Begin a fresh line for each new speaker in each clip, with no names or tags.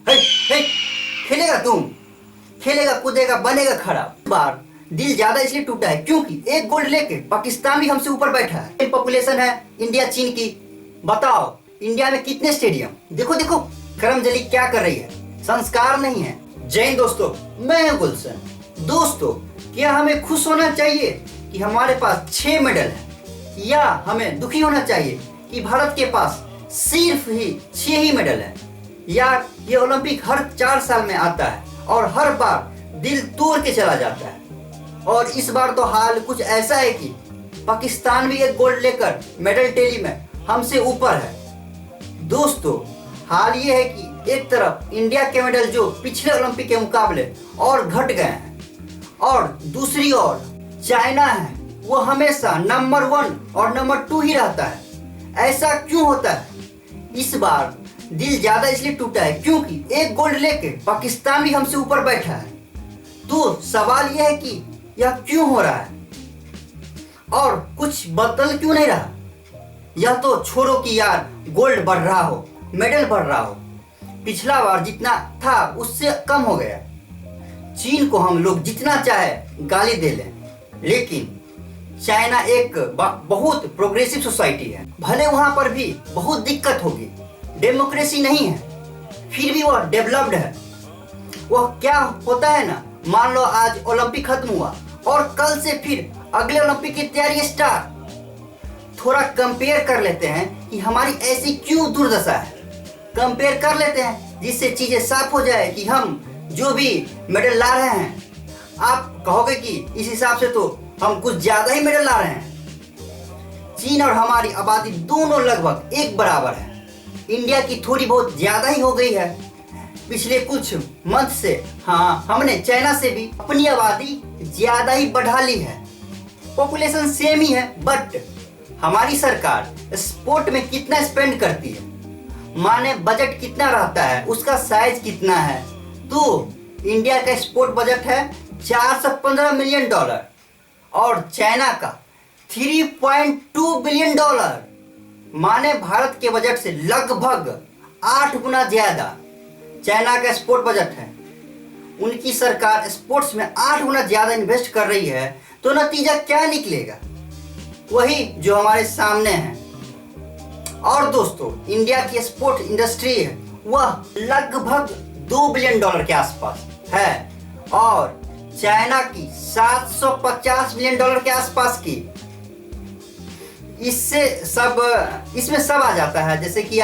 हे, हे, खेलेगा तुम, खेलेगा कूदेगा बनेगा खराब। बार दिल ज्यादा इसलिए टूटा है क्योंकि एक गोल्ड लेके पाकिस्तान भी हमसे ऊपर बैठा है। पॉपुलेशन है इंडिया चीन की, बताओ इंडिया में कितने स्टेडियम। देखो देखो करम जली क्या कर रही है, संस्कार नहीं है। जय हिंद दोस्तों, मैं हूं गुलशन। दोस्तों क्या हमें खुश होना चाहिए कि हमारे पास 6 मेडल है, या हमें दुखी होना चाहिए कि भारत के पास सिर्फ ही 6 ही मेडल है। यार ये ओलंपिक हर 4 साल में आता है और हर बार दिल तोड़ के चला जाता है। और इस बार तो हाल कुछ ऐसा है कि पाकिस्तान भी एक गोल्ड लेकर मेडल टेली में हमसे ऊपर है। दोस्तों हाल ये है कि एक तरफ इंडिया के मेडल जो पिछले ओलंपिक के मुकाबले और घट गए हैं, और दूसरी ओर चाइना है वो हमेशा नंबर 1 और नंबर 2 ही रहता है। ऐसा क्यों होता है? इस बार दिल ज्यादा इसलिए टूटा है क्योंकि एक गोल्ड लेके पाकिस्तान भी हमसे ऊपर बैठा है। तो सवाल यह है कि यह क्यों हो रहा है और कुछ बदल क्यों नहीं रहा। यह तो छोड़ो कि यार गोल्ड बढ़ रहा हो, मेडल बढ़ रहा हो, पिछला बार जितना था उससे कम हो गया। चीन को हम लोग जितना चाहे गाली दे लें, लेकिन चाइना एक बहुत प्रोग्रेसिव सोसाइटी है। भले वहां पर भी बहुत दिक्कत होगी, डेमोक्रेसी नहीं है, फिर भी वह डेवलप्ड है। वह क्या होता है ना, मान लो आज ओलंपिक खत्म हुआ और कल से फिर अगले ओलंपिक की तैयारी स्टार्ट। थोड़ा कंपेयर कर लेते हैं कि हमारी ऐसी क्यों दुर्दशा है, कंपेयर कर लेते हैं जिससे चीजें साफ हो जाए कि हम जो भी मेडल ला रहे हैं, आप कहोगे कि इस हिसाब से तो हम कुछ ज्यादा ही मेडल ला रहे हैं। चीन और हमारी आबादी दोनों लगभग एक बराबर है। इंडिया की थोड़ी बहुत ज्यादा ही हो गई है पिछले कुछ मंथ से। हाँ, हमने चाइना से भी अपनी आबादी ज्यादा ही बढ़ा ली है। पॉपुलेशन सेम ही है, बट हमारी सरकार स्पोर्ट में कितना स्पेंड करती है, माने बजट कितना रहता है, उसका साइज कितना है। तो इंडिया का स्पोर्ट बजट है $415 मिलियन और चाइना का $3.2 बिलियन, माने भारत के बजट से लगभग 8 गुना ज्यादा चाइना का स्पोर्ट बजट है। उनकी सरकार स्पोर्ट्स में 8 गुना ज्यादा इन्वेस्ट कर रही है, तो नतीजा क्या निकलेगा? वही जो हमारे सामने है। और दोस्तों इंडिया की स्पोर्ट इंडस्ट्री है वह लगभग $2 बिलियन के आसपास है, और चाइना की $750 मिलियन के आसपास की। इसमें सब आ जाता है, जैसे कि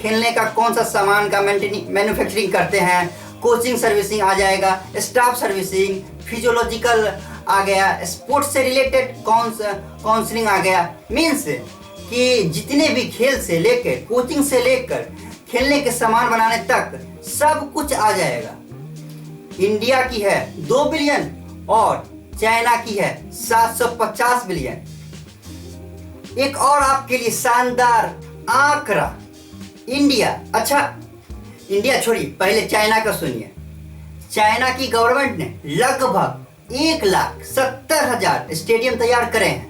खेलने का कौन सा सामान का मैन्युफैक्चरिंग करते हैं, कोचिंग सर्विसिंग आ जाएगा, स्टाफ सर्विसिंग, फिजियोलॉजिकल आ गया, स्पोर्ट्स से रिलेटेड काउंसलिंग आ गया। मीन्स कि जितने भी खेल से लेकर कोचिंग से लेकर खेलने के सामान बनाने तक सब कुछ आ जाएगा। इंडिया की है 2 बिलियन और चाइना की है 750 बिलियन। एक और आपके लिए शानदार आंकड़ा, इंडिया छोड़िए, पहले चाइना का सुनिए। चाइना की गवर्नमेंट ने लगभग 1,70,000 स्टेडियम तैयार करे हैं।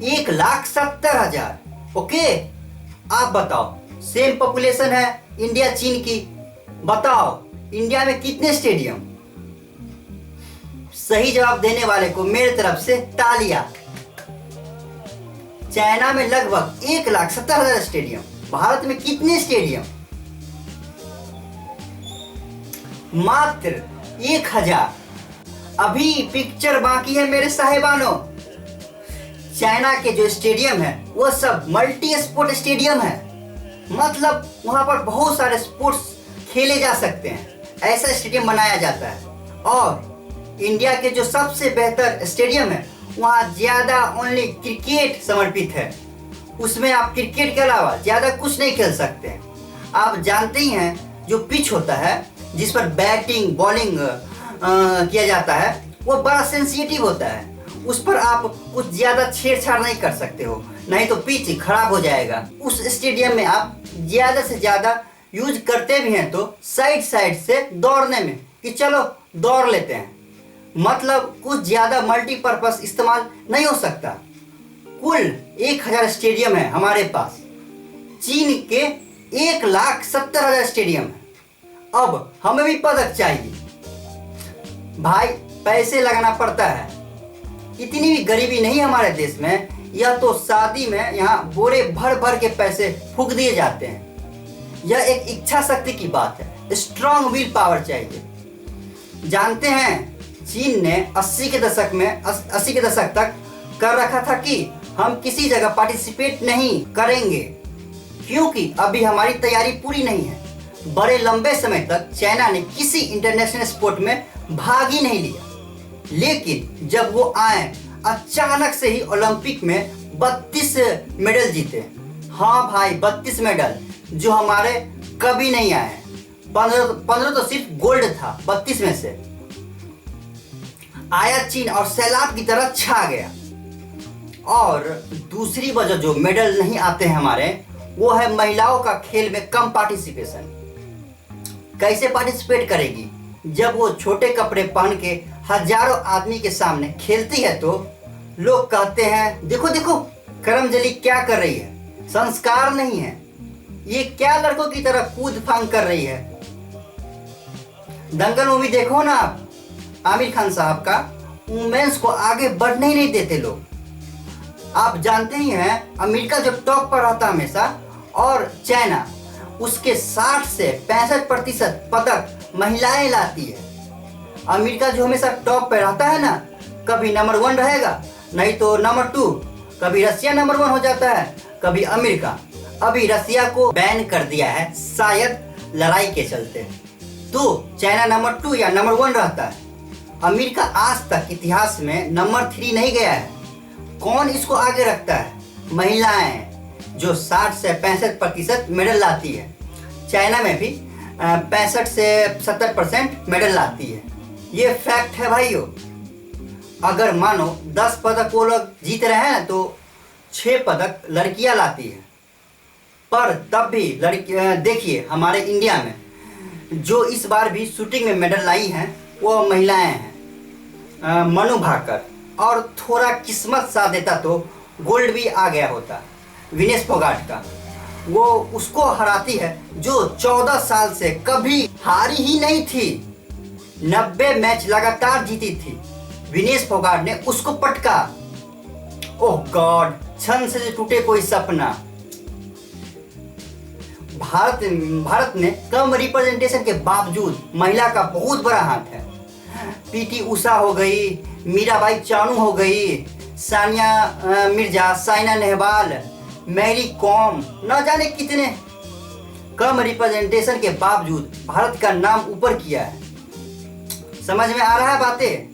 1,70,000। ओके, आप बताओ, सेम पॉपुलेशन है इंडिया चीन की, बताओ इंडिया में कितने स्टेडियम? सही जवाब देने वाले को मेरे तरफ से तालियां। चाइना में लगभग 1,70,000 स्टेडियम, भारत में कितने स्टेडियम? मात्र 1,000। अभी पिक्चर बाकी है मेरे साहिबानों। चाइना के जो स्टेडियम है वो सब मल्टी स्पोर्ट स्टेडियम है, मतलब वहां पर बहुत सारे स्पोर्ट्स खेले जा सकते हैं, ऐसा स्टेडियम बनाया जाता है। और इंडिया के जो सबसे बेहतर स्टेडियम है वहाँ ज्यादा ओनली क्रिकेट समर्पित है। उसमें आप क्रिकेट के अलावा ज्यादा कुछ नहीं खेल सकते हैं। आप जानते ही हैं जो पिच होता है जिस पर बैटिंग बॉलिंग किया जाता है वो बड़ा सेंसिटिव होता है। उस पर आप कुछ ज्यादा छेड़छाड़ नहीं कर सकते हो, नहीं तो पिच खराब हो जाएगा। उस स्टेडियम में आप ज्यादा से ज्यादा यूज करते भी हैं तो साइड से दौड़ने में, कि चलो दौड़ लेते हैं, मतलब कुछ ज्यादा मल्टीपर्पस इस्तेमाल नहीं हो सकता। कुल 1,000 स्टेडियम है हमारे पास, चीन के 1,70,000 स्टेडियम है। अब हमें भी पदक चाहिए। भाई पैसे लगाना पड़ता है, इतनी भी गरीबी नहीं हमारे देश में। यह तो शादी में यहाँ बोरे भर भर के पैसे फूंक दिए जाते हैं। यह एक इच्छा शक्ति की बात है, स्ट्रॉन्ग विल पावर चाहिए। जानते हैं चीन ने 80 के दशक तक कर रखा था कि हम किसी जगह पार्टिसिपेट नहीं करेंगे क्योंकि अभी हमारी तैयारी पूरी नहीं है। बड़े लंबे समय तक चाइना ने किसी इंटरनेशनल स्पोर्ट में भाग ही नहीं लिया, लेकिन जब वो आए अचानक से ही ओलंपिक में 32 मेडल जीते। हाँ भाई 32 मेडल जो हमारे कभी नहीं आए। 15 तो सिर्फ गोल्ड था 32 में से। आया चीन और सैलाब की तरह छा गया। और दूसरी वजह जो मेडल नहीं आते हैं हमारे, वो है महिलाओं का खेल में कम पार्टिसिपेशन। कैसे पार्टिसिपेट करेगी जब वो छोटे कपड़े पहन के हजारों आदमी के सामने खेलती है? तो लोग कहते हैं देखो देखो करमजली क्या कर रही है, संस्कार नहीं है, ये क्या लड़कों की तरह कूद फांग कर रही है। दंगल मूवी देखो ना आप, आमिर खान साहब का, वुमेन्स को आगे बढ़ने ही नहीं देते लोग। आप जानते ही हैं अमेरिका जो टॉप पर रहता हमेशा, और चाइना उसके 60 से 65% पदक महिलाएं लाती है। अमेरिका जो हमेशा टॉप पर रहता है ना, कभी नंबर 1 रहेगा, नहीं तो नंबर 2, कभी रसिया नंबर 1 हो जाता है, कभी अमेरिका। अभी रसिया को बैन कर दिया है शायद लड़ाई के चलते, तो चाइना नंबर 2 या नंबर 1 रहता है। अमेरिका आज तक इतिहास में नंबर 3 नहीं गया है। कौन इसको आगे रखता है? महिलाएं, जो 60 से 65% मेडल लाती है। चाइना में भी 65 से 70% मेडल लाती है। ये फैक्ट है भाइयों। अगर मानो 10 पदक वो लोग जीत रहे हैं तो 6 पदक लड़कियां लाती है। पर तब भी देखिए हमारे इंडिया में जो इस बार भी शूटिंग में मेडल लाई हैं वो महिलाएं हैं। मनु भाकर, और थोड़ा किस्मत साथ देता तो गोल्ड भी आ गया होता। विनेश फोगाट का, वो उसको हराती है जो 14 साल से कभी हारी ही नहीं थी, 90 मैच लगातार जीती थी। विनेश फोगाट ने उसको पटका। ओह गॉड, क्षण से टूटे कोई सपना। भारत में कम रिप्रेजेंटेशन के बावजूद महिला का बहुत बड़ा हाथ है। पीटी उषा हो गई, मीराबाई चानू हो गई, सानिया मिर्जा, साइना नेहवाल, मैरी कॉम, न जाने कितने। कम रिप्रेजेंटेशन के बावजूद भारत का नाम ऊपर किया है। समझ में आ रहा है बातें?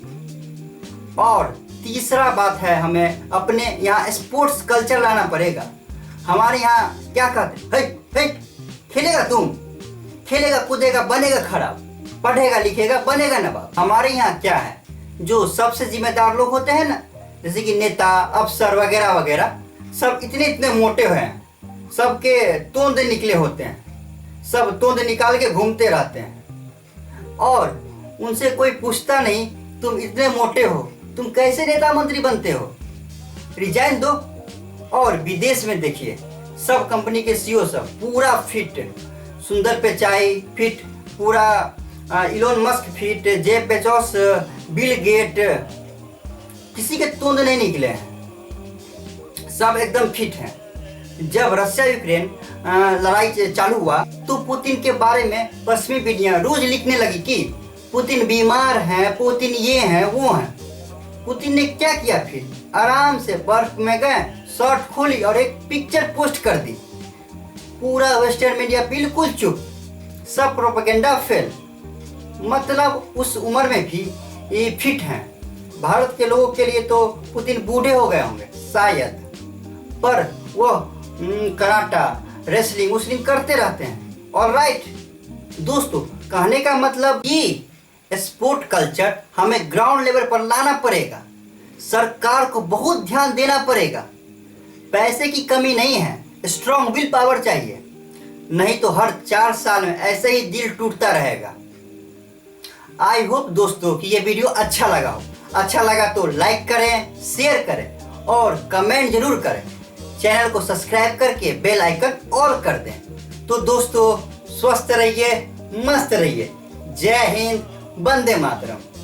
और तीसरा बात है, हमें अपने यहाँ स्पोर्ट्स कल्चर लाना पड़ेगा। हमारे यहाँ क्या कहते हैं, खेलेगा तुम, खेलेगा कूदेगा बनेगा खराब, पढ़ेगा लिखेगा बनेगा नवाब। हमारे यहाँ क्या है, जो सबसे जिम्मेदार लोग होते हैं ना, जैसे कि नेता, अफसर वगैरह वगैरह, सब इतने मोटे हुए हैं, सबके तोंद निकले होते हैं, सब तोंद निकाल के घूमते रहते हैं और उनसे कोई पूछता नहीं तुम इतने मोटे हो, तुम कैसे नेता मंत्री बनते हो, रिजाइन दो। और विदेश में देखिए सब कंपनी के सीईओ सब पूरा फिट, सुंदर पिचाई फिट, पूरा Elon Musk fit, Jeff Bezos, Bill Gate, किसी के तोंद नहीं निकले हैं, सब एकदम फिट हैं। जब रशिया यूक्रेन लड़ाई चालू हुआ तो पुतिन के बारे में पश्चिमी मीडिया रोज लिखने लगी कि पुतिन बीमार हैं, पुतिन ये हैं वो हैं। पुतिन ने क्या किया? फिर आराम से बर्फ में गए, शर्ट खोली और एक पिक्चर पोस्ट कर दी। पूरा वेस्टर्न मीडिया बिल्कुल चुप, सब प्रोपेगेंडा फेल। मतलब उस उम्र में भी ये फिट हैं। भारत के लोगों के लिए तो पुतिन बूढ़े हो गए होंगे शायद, पर वो कराटा, रेसलिंग उसलिंग करते रहते हैं। और राइट दोस्तों, कहने का मतलब कि स्पोर्ट कल्चर हमें ग्राउंड लेवल पर लाना पड़ेगा। सरकार को बहुत ध्यान देना पड़ेगा। पैसे की कमी नहीं है, स्ट्रॉन्ग विल पावर चाहिए, नहीं तो हर 4 साल में ऐसे ही दिल टूटता रहेगा। आई होप दोस्तों कि ये वीडियो अच्छा लगा हो। अच्छा लगा तो लाइक करें, शेयर करें और कमेंट जरूर करें। चैनल को सब्सक्राइब करके बेल आइकन ऑल कर दें। तो दोस्तों स्वस्थ रहिए, मस्त रहिए। जय हिंद, वंदे मातरम।